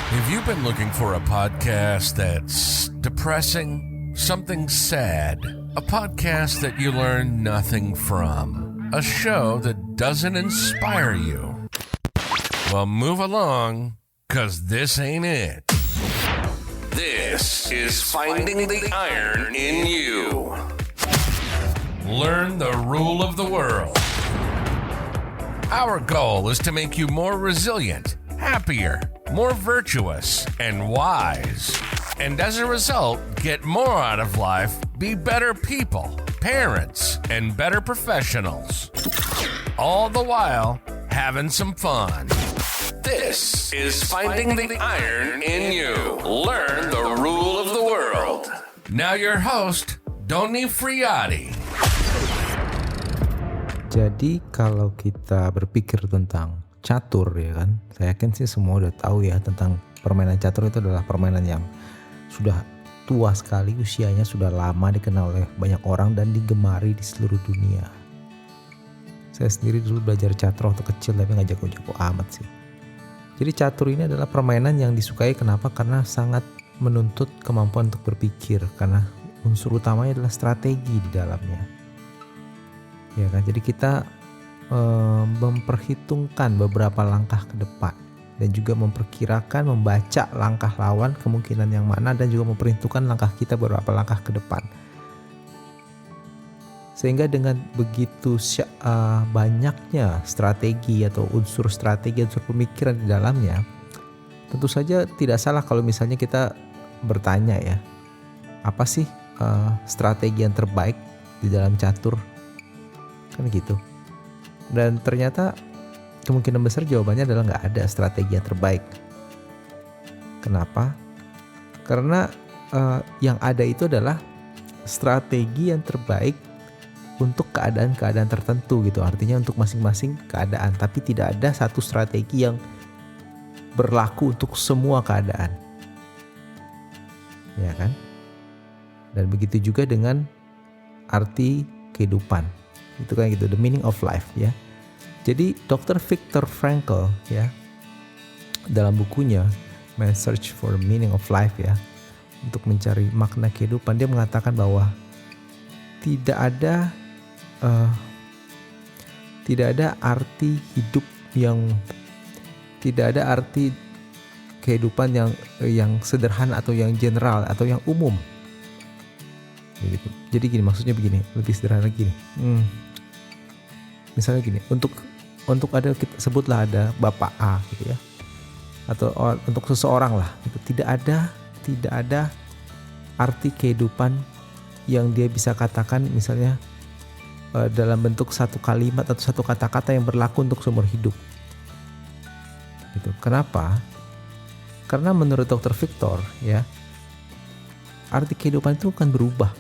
Have you been looking for a podcast that's depressing, something sad, a podcast that you learn nothing from, a show that doesn't inspire you? Well, move along, 'cause this ain't it. This is Finding the Iron in You. Learn the rule of the world. Our goal is to make you more resilient, happier, more virtuous, and wise. And as a result, get more out of life, be better people, parents, and better professionals. All the while, having some fun. This is Finding the Iron in You. Learn the rule of the world. Now your host, Doni Friati. Jadi kalau kita berpikir tentang catur ya kan, saya yakin sih semua udah tahu ya tentang permainan catur. Itu adalah permainan yang sudah tua sekali, usianya sudah lama dikenal oleh banyak orang dan digemari di seluruh dunia. Saya sendiri dulu belajar catur waktu kecil tapi gak jago-jago amat sih. Jadi catur ini adalah permainan yang disukai. Kenapa? Karena sangat menuntut kemampuan untuk berpikir, karena unsur utamanya adalah strategi di dalamnya. Ya kan, jadi kita memperhitungkan beberapa langkah ke depan dan juga memperkirakan, membaca langkah lawan kemungkinan yang mana, dan juga memperhitungkan langkah kita beberapa langkah ke depan. Sehingga dengan begitu banyaknya strategi atau unsur strategi, unsur pemikiran di dalamnya, tentu saja tidak salah kalau misalnya kita bertanya ya, apa sih strategi yang terbaik di dalam catur? Kan gitu. Dan ternyata kemungkinan besar jawabannya adalah nggak ada strategi yang terbaik. Kenapa? Karena yang ada itu adalah strategi yang terbaik untuk keadaan-keadaan tertentu gitu. Artinya untuk masing-masing keadaan, tapi tidak ada satu strategi yang berlaku untuk semua keadaan. Ya kan? Dan begitu juga dengan arti kehidupan. Itu kan gitu, the meaning of life ya. Jadi Dr. Viktor Frankl ya, dalam bukunya Man's Search for the Meaning of Life ya, untuk mencari makna kehidupan, dia mengatakan bahwa tidak ada arti hidup yang, tidak ada arti kehidupan yang sederhana atau yang general atau yang umum. Gitu. Jadi gini, maksudnya begini, lebih sederhana gini. Misalnya gini, untuk ada, kita sebutlah ada Bapak A gitu ya, atau untuk seseorang lah, gitu. Tidak ada arti kehidupan yang dia bisa katakan misalnya dalam bentuk satu kalimat atau satu kata-kata yang berlaku untuk seumur hidup. Gitu. Kenapa? Karena menurut Dr. Viktor ya, arti kehidupan itu akan berubah.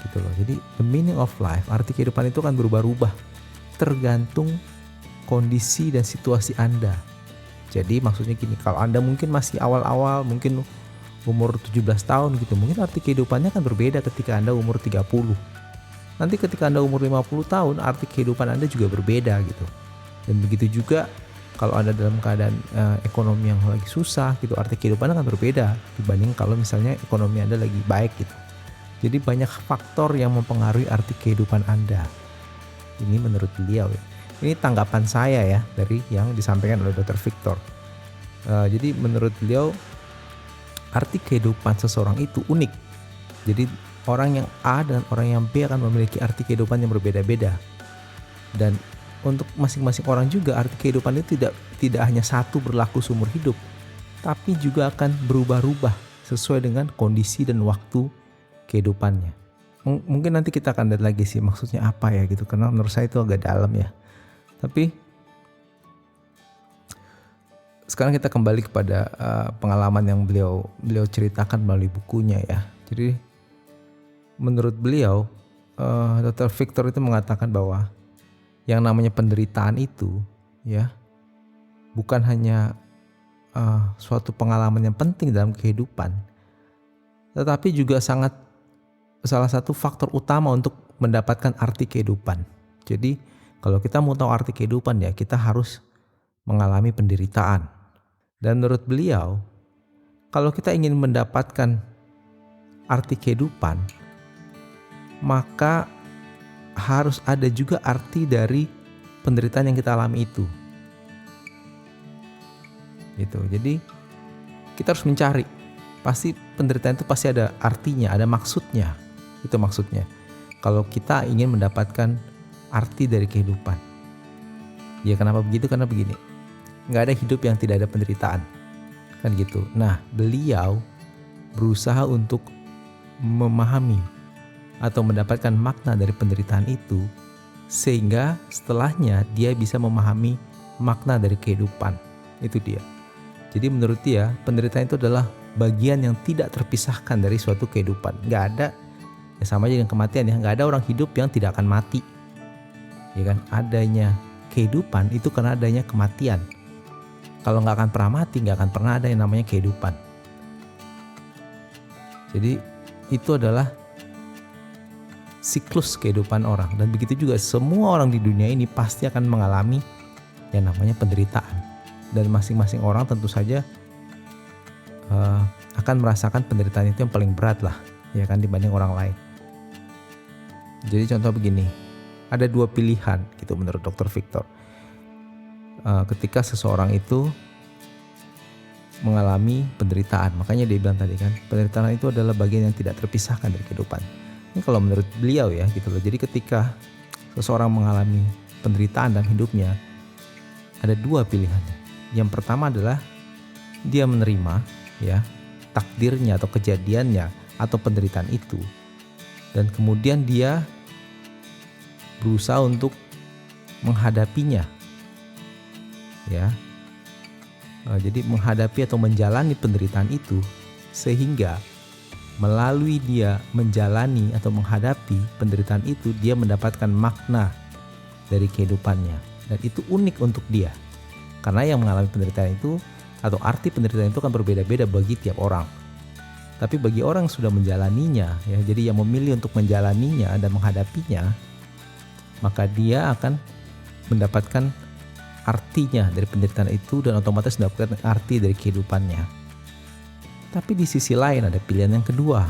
Gitu loh. Jadi the meaning of life, arti kehidupan itu akan berubah-ubah tergantung kondisi dan situasi Anda. Jadi maksudnya gini, kalau Anda mungkin masih awal-awal, mungkin umur 17 tahun gitu, mungkin arti kehidupannya akan berbeda ketika Anda umur 30. Nanti ketika Anda umur 50 tahun, arti kehidupan Anda juga berbeda gitu. Dan begitu juga kalau Anda dalam keadaan ekonomi yang lagi susah gitu, arti kehidupan akan berbeda dibanding kalau misalnya ekonomi Anda lagi baik gitu. Jadi banyak faktor yang mempengaruhi arti kehidupan Anda. Ini menurut beliau ya. Ini tanggapan saya ya dari yang disampaikan oleh Dr. Viktor. Jadi menurut beliau arti kehidupan seseorang itu unik. Jadi orang yang A dan orang yang B akan memiliki arti kehidupan yang berbeda-beda. Dan untuk masing-masing orang juga arti kehidupan itu tidak hanya satu berlaku seumur hidup, tapi juga akan berubah-ubah sesuai dengan kondisi dan waktu kehidupannya. Mungkin nanti kita akan lihat lagi sih maksudnya apa ya gitu, karena menurut saya itu agak dalam ya. Tapi sekarang kita kembali kepada pengalaman yang beliau ceritakan melalui bukunya ya. Jadi menurut beliau Dr. Viktor itu mengatakan bahwa yang namanya penderitaan itu ya bukan hanya suatu pengalaman yang penting dalam kehidupan, tetapi juga salah satu faktor utama untuk mendapatkan arti kehidupan. Jadi kalau kita mau tahu arti kehidupan ya, kita harus mengalami penderitaan. Dan menurut beliau, kalau kita ingin mendapatkan arti kehidupan, maka harus ada juga arti dari penderitaan yang kita alami itu. Gitu. Jadi kita harus mencari. Pasti penderitaan itu pasti ada artinya, ada maksudnya. Itu maksudnya. Kalau kita ingin mendapatkan arti dari kehidupan. Ya kenapa begitu? Karena begini. Nggak ada hidup yang tidak ada penderitaan. Kan gitu. Nah, beliau berusaha untuk memahami atau mendapatkan makna dari penderitaan itu, sehingga setelahnya dia bisa memahami makna dari kehidupan. Itu dia. Jadi menurut dia, penderitaan itu adalah bagian yang tidak terpisahkan dari suatu kehidupan. Nggak ada, ya sama aja dengan kematian ya, nggak ada orang hidup yang tidak akan mati. Ya kan, adanya kehidupan itu karena adanya kematian. Kalau nggak akan pernah mati, nggak akan pernah ada yang namanya kehidupan. Jadi itu adalah siklus kehidupan orang. Dan begitu juga semua orang di dunia ini pasti akan mengalami yang namanya penderitaan. Dan masing-masing orang tentu saja akan merasakan penderitaan itu yang paling berat lah, ya kan, dibanding orang lain. Jadi contoh begini, ada dua pilihan gitu menurut Dr. Victor. Ketika seseorang itu mengalami penderitaan, makanya dia bilang tadi kan, penderitaan itu adalah bagian yang tidak terpisahkan dari kehidupan. Ini kalau menurut beliau ya gitu loh. Jadi ketika seseorang mengalami penderitaan dalam hidupnya, ada dua pilihannya. Yang pertama adalah dia menerima ya takdirnya atau kejadiannya atau penderitaan itu, dan kemudian dia berusaha untuk menghadapinya. Ya, jadi menghadapi atau menjalani penderitaan itu, sehingga melalui dia menjalani atau menghadapi penderitaan itu, dia mendapatkan makna dari kehidupannya, dan itu unik untuk dia, karena yang mengalami penderitaan itu atau arti penderitaan itu kan berbeda-beda bagi tiap orang. Tapi bagi orang yang sudah menjalaninya, ya, jadi yang memilih untuk menjalaninya dan menghadapinya, maka dia akan mendapatkan artinya dari penderitaan itu dan otomatis mendapatkan arti dari kehidupannya. Tapi di sisi lain ada pilihan yang kedua,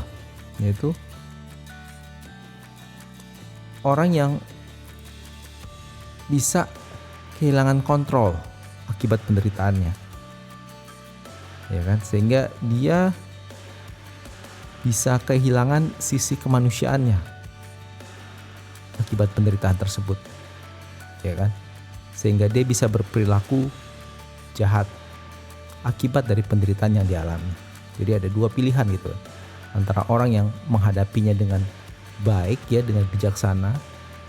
yaitu orang yang bisa kehilangan kontrol akibat penderitaannya, ya kan, sehingga dia bisa kehilangan sisi kemanusiaannya akibat penderitaan tersebut, ya kan, sehingga dia bisa berperilaku jahat akibat dari penderitaan yang dialami. Jadi ada dua pilihan gitu, antara orang yang menghadapinya dengan baik ya, dengan bijaksana,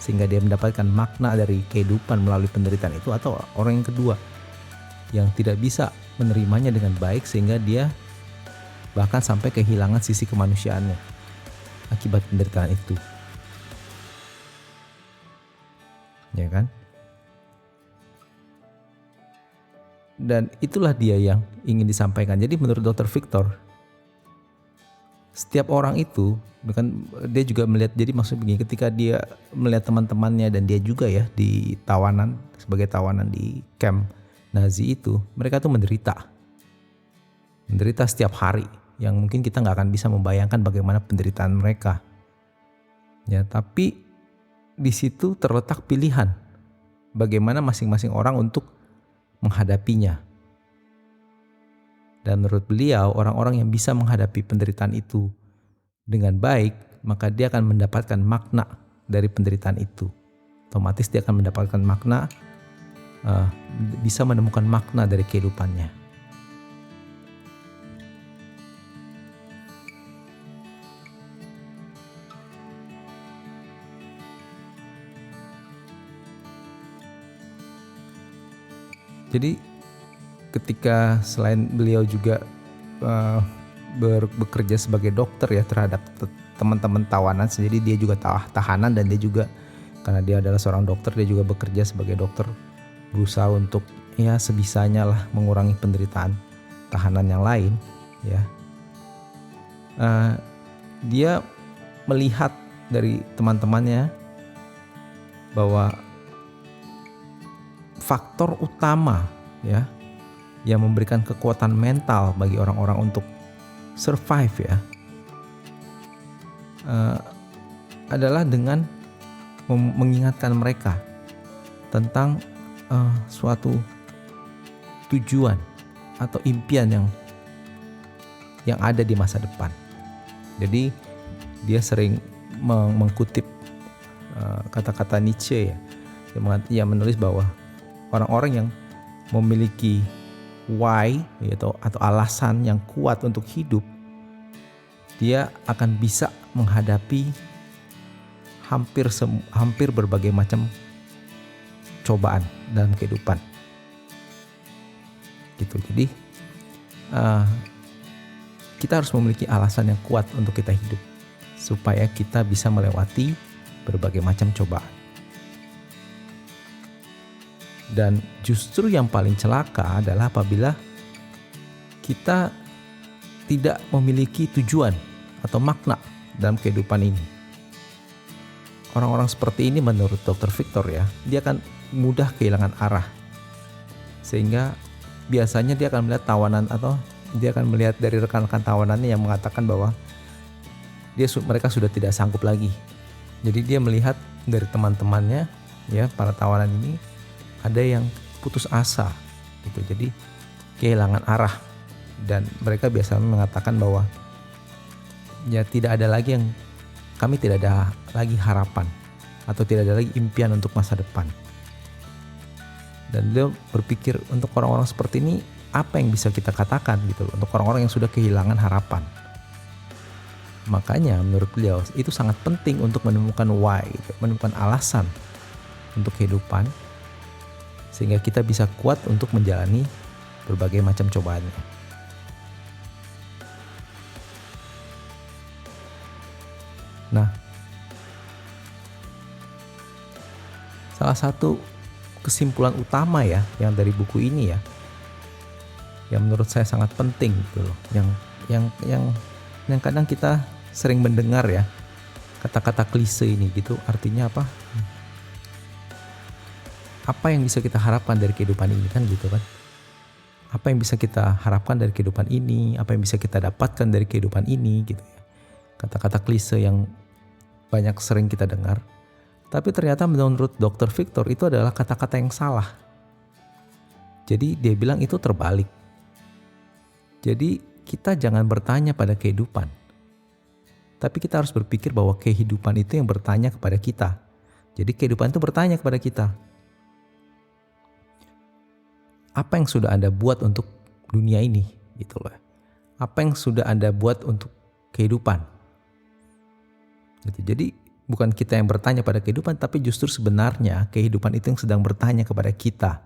sehingga dia mendapatkan makna dari kehidupan melalui penderitaan itu, atau orang yang kedua yang tidak bisa menerimanya dengan baik sehingga dia bahkan sampai kehilangan sisi kemanusiaannya akibat penderitaan itu, ya kan. Dan itulah dia yang ingin disampaikan. Jadi menurut Dr. Victor, setiap orang itu kan dia juga melihat, jadi maksud begini, ketika dia melihat teman-temannya dan dia juga ya di tawanan, sebagai tawanan di camp Nazi itu, mereka tuh menderita setiap hari, yang mungkin kita nggak akan bisa membayangkan bagaimana penderitaan mereka. Ya, tapi di situ terletak pilihan bagaimana masing-masing orang untuk menghadapinya. Dan menurut beliau, orang-orang yang bisa menghadapi penderitaan itu dengan baik, maka dia akan mendapatkan makna dari penderitaan itu. Otomatis dia akan mendapatkan makna, bisa menemukan makna dari kehidupannya. Jadi ketika selain beliau juga bekerja sebagai dokter ya terhadap teman-teman tawanan, jadi dia juga tahanan, dan dia juga karena dia adalah seorang dokter, dia juga bekerja sebagai dokter, berusaha untuk ya sebisanya lah mengurangi penderitaan tahanan yang lain ya. Dia melihat dari teman-temannya bahwa faktor utama ya yang memberikan kekuatan mental bagi orang-orang untuk survive ya, adalah dengan mengingatkan mereka tentang suatu tujuan atau impian yang ada di masa depan. Jadi dia sering mengkutip kata-kata Nietzsche ya, yang menulis bahwa orang-orang yang memiliki why atau alasan yang kuat untuk hidup, dia akan bisa menghadapi hampir berbagai macam cobaan dalam kehidupan. Gitu. Jadi kita harus memiliki alasan yang kuat untuk kita hidup supaya kita bisa melewati berbagai macam cobaan. Dan justru yang paling celaka adalah apabila kita tidak memiliki tujuan atau makna dalam kehidupan ini. Orang-orang seperti ini menurut Dr. Victor ya, dia akan mudah kehilangan arah. Sehingga biasanya dia akan melihat tawanan atau dia akan melihat dari rekan-rekan tawanannya yang mengatakan bahwa mereka sudah tidak sanggup lagi. Jadi dia melihat dari teman-temannya ya, para tawanan ini ada yang putus asa gitu. Jadi kehilangan arah, dan mereka biasanya mengatakan bahwa ya tidak ada lagi harapan atau tidak ada lagi impian untuk masa depan. Dan dia berpikir, untuk orang-orang seperti ini apa yang bisa kita katakan gitu loh, untuk orang-orang yang sudah kehilangan harapan. Makanya menurut beliau itu sangat penting untuk menemukan why, menemukan alasan untuk kehidupan, sehingga kita bisa kuat untuk menjalani berbagai macam cobaannya. Nah, salah satu kesimpulan utama ya yang dari buku ini ya, yang menurut saya sangat penting gitu loh, yang kadang kita sering mendengar ya, kata-kata klise ini gitu, artinya apa? Apa yang bisa kita harapkan dari kehidupan ini kan gitu kan? Apa yang bisa kita harapkan dari kehidupan ini? Apa yang bisa kita dapatkan dari kehidupan ini gitu ya? Kata-kata klise yang banyak sering kita dengar. Tapi ternyata menurut Dr. Victor itu adalah kata-kata yang salah. Jadi dia bilang itu terbalik. Jadi kita jangan bertanya pada kehidupan, tapi kita harus berpikir bahwa kehidupan itu yang bertanya kepada kita. Jadi kehidupan itu bertanya kepada kita, apa yang sudah Anda buat untuk dunia ini gitu loh. Apa yang sudah Anda buat untuk kehidupan gitu. Jadi bukan kita yang bertanya pada kehidupan, tapi justru sebenarnya kehidupan itu yang sedang bertanya kepada kita,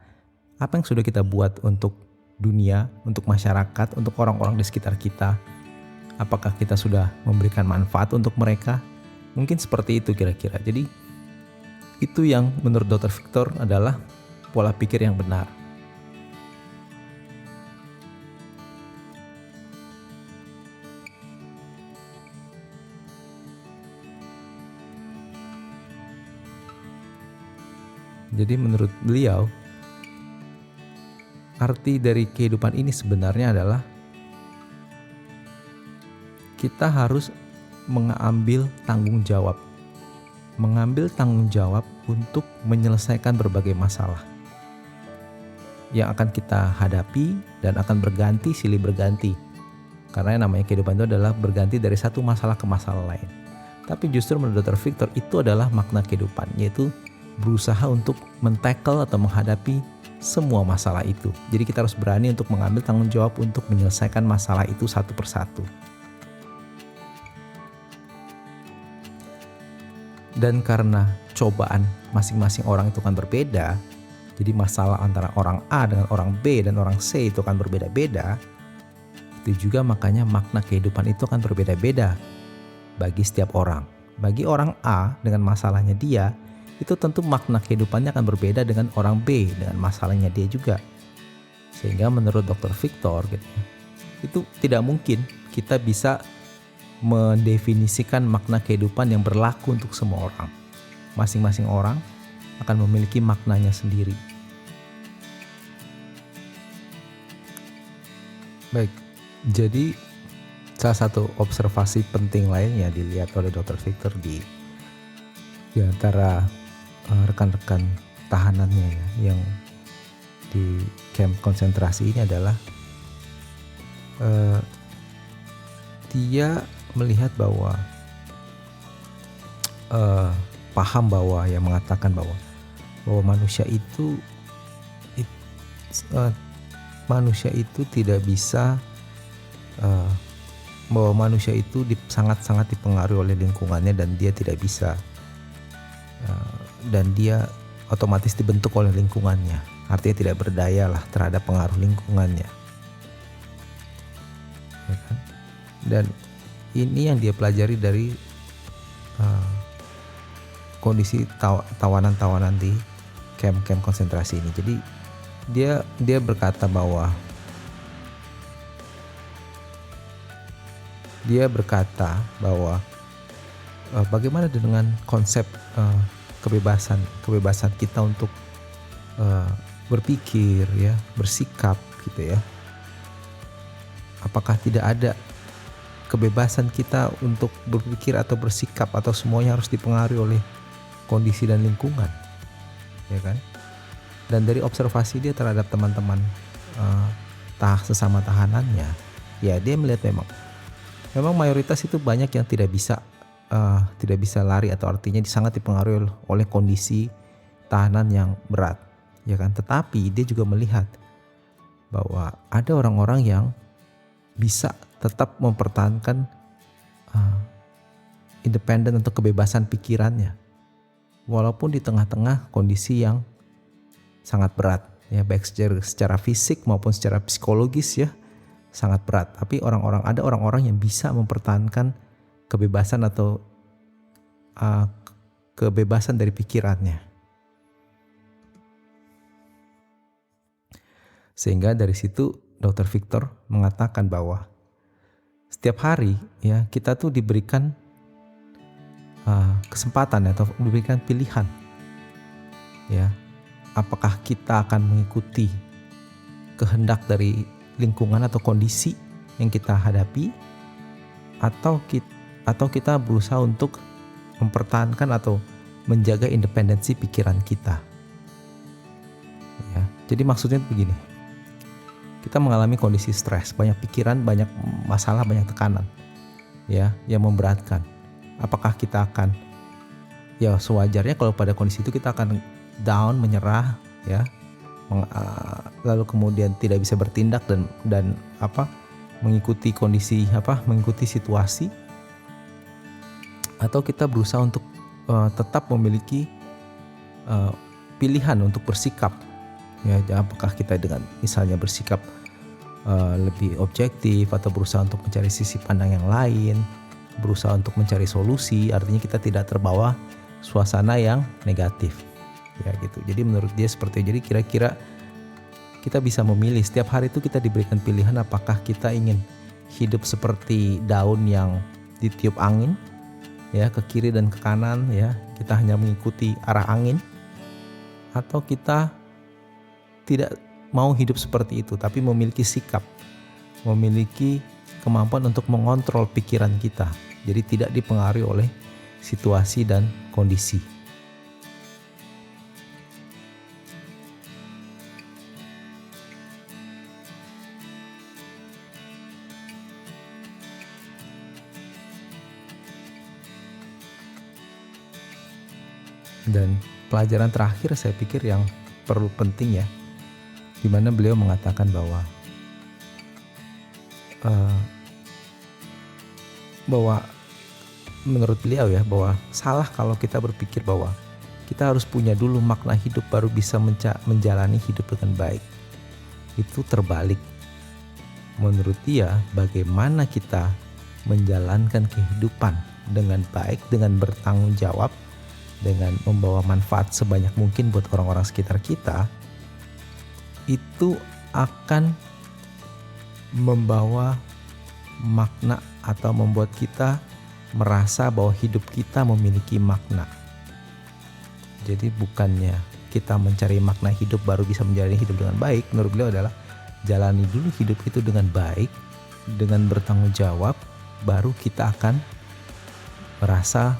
apa yang sudah kita buat untuk dunia, untuk masyarakat, untuk orang-orang di sekitar kita. Apakah kita sudah memberikan manfaat untuk mereka? Mungkin seperti itu kira-kira. Jadi itu yang menurut Dr. Victor adalah pola pikir yang benar. Jadi menurut beliau, arti dari kehidupan ini sebenarnya adalah kita harus mengambil tanggung jawab. Mengambil tanggung jawab untuk menyelesaikan berbagai masalah yang akan kita hadapi dan akan berganti silih berganti. Karena yang namanya kehidupan itu adalah berganti dari satu masalah ke masalah lain. Tapi justru menurut Dr. Victor itu adalah makna kehidupan, yaitu berusaha untuk men-tackle atau menghadapi semua masalah itu. Jadi kita harus berani untuk mengambil tanggung jawab untuk menyelesaikan masalah itu satu persatu. Dan karena cobaan masing-masing orang itu kan berbeda, jadi masalah antara orang A dengan orang B dan orang C itu kan berbeda-beda, itu juga makanya makna kehidupan itu akan berbeda-beda bagi setiap orang. Bagi orang A dengan masalahnya dia, itu tentu makna kehidupannya akan berbeda dengan orang B dengan masalahnya dia juga. Sehingga menurut Dr. Victor gitu, itu tidak mungkin kita bisa mendefinisikan makna kehidupan yang berlaku untuk semua orang. Masing-masing orang akan memiliki maknanya sendiri. Baik, jadi salah satu observasi penting lainnya dilihat oleh Dr. Victor di antara rekan-rekan tahanannya ya, yang di camp konsentrasi ini adalah dia melihat bahwa paham bahwa yang mengatakan bahwa manusia itu tidak bisa bahwa manusia itu sangat-sangat dipengaruhi oleh lingkungannya dan dia tidak bisa dan dia otomatis dibentuk oleh lingkungannya, artinya tidak berdaya lah terhadap pengaruh lingkungannya, ya kan? Dan ini yang dia pelajari dari kondisi tawanan-tawanan di camp-camp konsentrasi ini. Jadi dia berkata bahwa bagaimana dengan konsep kebebasan kita untuk berpikir ya, bersikap gitu ya. Apakah tidak ada kebebasan kita untuk berpikir atau bersikap, atau semuanya harus dipengaruhi oleh kondisi dan lingkungan, ya kan? Dan dari observasi dia terhadap teman-teman sesama tahanannya, ya dia melihat memang mayoritas itu banyak yang tidak bisa lari, atau artinya sangat dipengaruhi oleh kondisi tahanan yang berat, ya kan? Tetapi dia juga melihat bahwa ada orang-orang yang bisa tetap mempertahankan independen untuk kebebasan pikirannya, walaupun di tengah-tengah kondisi yang sangat berat, ya, baik secara fisik maupun secara psikologis ya, sangat berat. Tapi ada orang-orang yang bisa mempertahankan kebebasan atau kebebasan dari pikirannya. Sehingga dari situ Dr. Victor mengatakan bahwa setiap hari ya kita tuh diberikan kesempatan atau diberikan pilihan, ya, apakah kita akan mengikuti kehendak dari lingkungan atau kondisi yang kita hadapi, atau kita berusaha untuk mempertahankan atau menjaga independensi pikiran kita. Ya, jadi maksudnya begini, kita mengalami kondisi stres, banyak pikiran, banyak masalah, banyak tekanan, ya, yang memberatkan. Apakah kita akan, ya sewajarnya kalau pada kondisi itu kita akan down, menyerah, ya, lalu kemudian tidak bisa bertindak dan mengikuti kondisi, mengikuti situasi, atau kita berusaha untuk tetap memiliki pilihan untuk bersikap, ya, apakah kita dengan misalnya bersikap lebih objektif, atau berusaha untuk mencari sisi pandang yang lain, berusaha untuk mencari solusi, artinya kita tidak terbawa suasana yang negatif, ya gitu. Jadi menurut dia seperti itu. Jadi kira-kira kita bisa memilih, setiap hari itu kita diberikan pilihan, apakah kita ingin hidup seperti daun yang ditiup angin, ya, ke kiri dan ke kanan, ya, kita hanya mengikuti arah angin, atau kita tidak mau hidup seperti itu, tapi memiliki sikap, memiliki kemampuan untuk mengontrol pikiran kita, jadi tidak dipengaruhi oleh situasi dan kondisi. Dan pelajaran terakhir saya pikir yang perlu penting ya, di mana beliau mengatakan bahwa menurut beliau ya, bahwa salah kalau kita berpikir bahwa kita harus punya dulu makna hidup baru bisa menjalani hidup dengan baik. Itu terbalik. Menurut dia, bagaimana kita menjalankan kehidupan dengan baik, dengan bertanggung jawab, dengan membawa manfaat sebanyak mungkin buat orang-orang sekitar kita, itu akan membawa makna atau membuat kita merasa bahwa hidup kita memiliki makna. Jadi bukannya kita mencari makna hidup baru bisa menjalani hidup dengan baik, menurut beliau adalah jalani dulu hidup itu dengan baik, dengan bertanggung jawab, baru kita akan merasa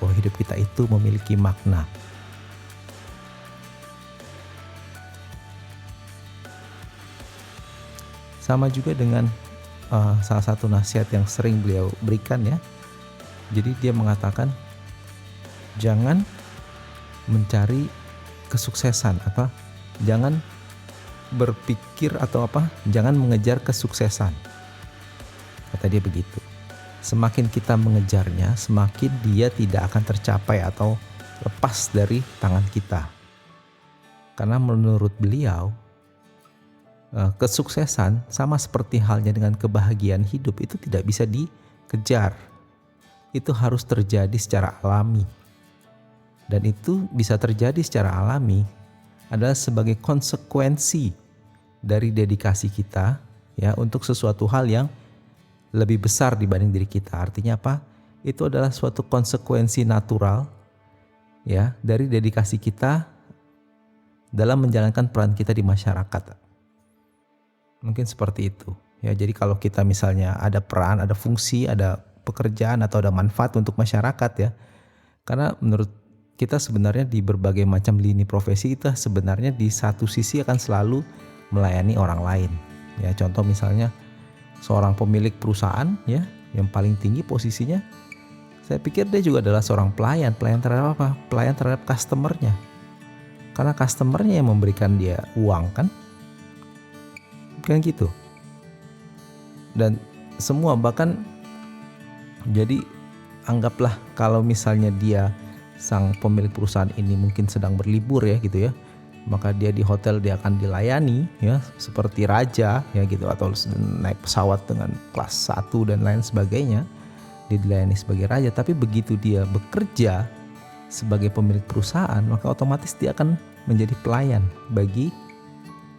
bahwa hidup kita itu memiliki makna. Sama juga dengan salah satu nasihat yang sering beliau berikan ya. Jadi dia mengatakan jangan mencari kesuksesan, jangan berpikir jangan mengejar kesuksesan. Kata dia begitu. Semakin kita mengejarnya, semakin dia tidak akan tercapai atau lepas dari tangan kita. Karena menurut beliau, kesuksesan sama seperti halnya dengan kebahagiaan hidup itu tidak bisa dikejar. Itu harus terjadi secara alami. Dan itu bisa terjadi secara alami adalah sebagai konsekuensi dari dedikasi kita ya untuk sesuatu hal yang lebih besar dibanding diri kita. Artinya apa? Itu adalah suatu konsekuensi natural ya dari dedikasi kita dalam menjalankan peran kita di masyarakat. Mungkin seperti itu. Ya, jadi kalau kita misalnya ada peran, ada fungsi, ada pekerjaan atau ada manfaat untuk masyarakat ya. Karena menurut kita sebenarnya di berbagai macam lini profesi itu sebenarnya di satu sisi akan selalu melayani orang lain. Ya, contoh misalnya seorang pemilik perusahaan ya yang paling tinggi posisinya, saya pikir dia juga adalah seorang pelayan terhadap apa? Pelayan terhadap customernya. Karena customernya yang memberikan dia uang kan gitu. Dan semua bahkan jadi anggaplah kalau misalnya dia sang pemilik perusahaan ini mungkin sedang berlibur ya gitu ya, maka dia di hotel dia akan dilayani ya seperti raja ya gitu, atau naik pesawat dengan kelas 1 dan lain sebagainya, dia dilayani sebagai raja. Tapi begitu dia bekerja sebagai pemilik perusahaan, maka otomatis dia akan menjadi pelayan bagi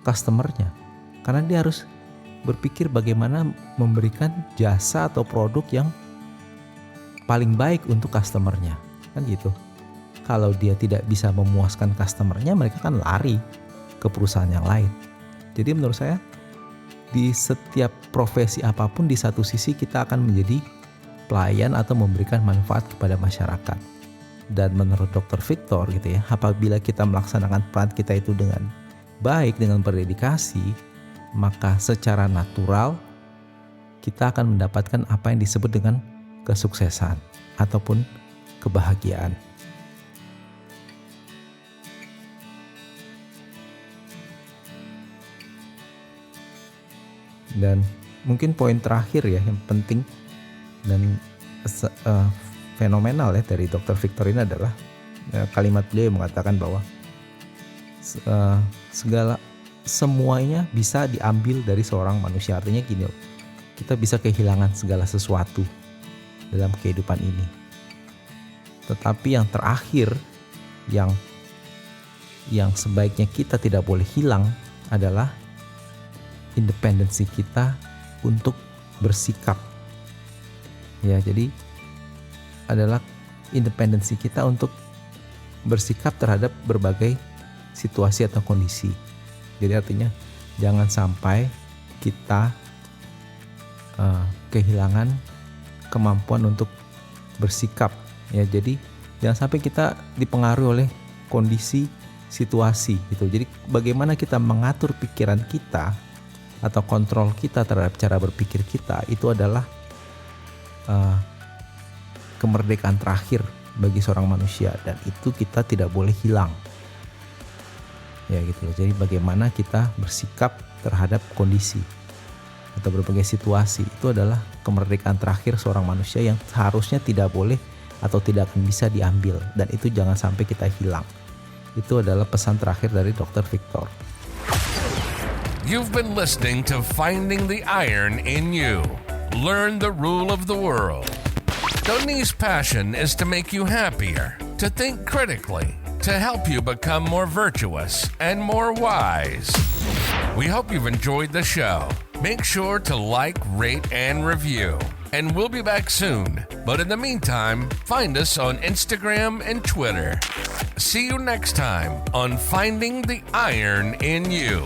customernya, karena dia harus berpikir bagaimana memberikan jasa atau produk yang paling baik untuk customernya kan gitu. Kalau dia tidak bisa memuaskan customernya, mereka kan lari ke perusahaan yang lain. Jadi menurut saya di setiap profesi apapun, di satu sisi kita akan menjadi pelayan atau memberikan manfaat kepada masyarakat. Dan menurut Dr. Victor gitu ya, apabila kita melaksanakan peran kita itu dengan baik, dengan berdedikasi, maka secara natural kita akan mendapatkan apa yang disebut dengan kesuksesan ataupun kebahagiaan. Dan mungkin poin terakhir ya yang penting dan fenomenal ya dari Dr. Victor ini adalah kalimat beliau yang mengatakan bahwa semuanya bisa diambil dari seorang manusia. Artinya gini, kita bisa kehilangan segala sesuatu dalam kehidupan ini. Tetapi yang terakhir yang sebaiknya kita tidak boleh hilang adalah independensi kita untuk bersikap. Ya, jadi adalah independensi kita untuk bersikap terhadap berbagai situasi atau kondisi. Jadi artinya jangan sampai kita kehilangan kemampuan untuk bersikap. Ya, jadi jangan sampai kita dipengaruhi oleh kondisi situasi gitu. Jadi bagaimana kita mengatur pikiran kita atau kontrol kita terhadap cara berpikir kita, itu adalah kemerdekaan terakhir bagi seorang manusia, dan itu kita tidak boleh hilang. Ya gitu loh. Jadi bagaimana kita bersikap terhadap kondisi atau berbagai situasi, itu adalah kemerdekaan terakhir seorang manusia yang seharusnya tidak boleh atau tidak akan bisa diambil, dan itu jangan sampai kita hilang. Itu adalah pesan terakhir dari Dr. Victor. You've been listening to Finding the Iron in You. Learn the rule of the world. Tony's passion is to make you happier, to think critically, to help you become more virtuous and more wise. We hope you've enjoyed the show. Make sure to like, rate, and review. And we'll be back soon. But in the meantime, find us on Instagram and Twitter. See you next time on Finding the Iron in You.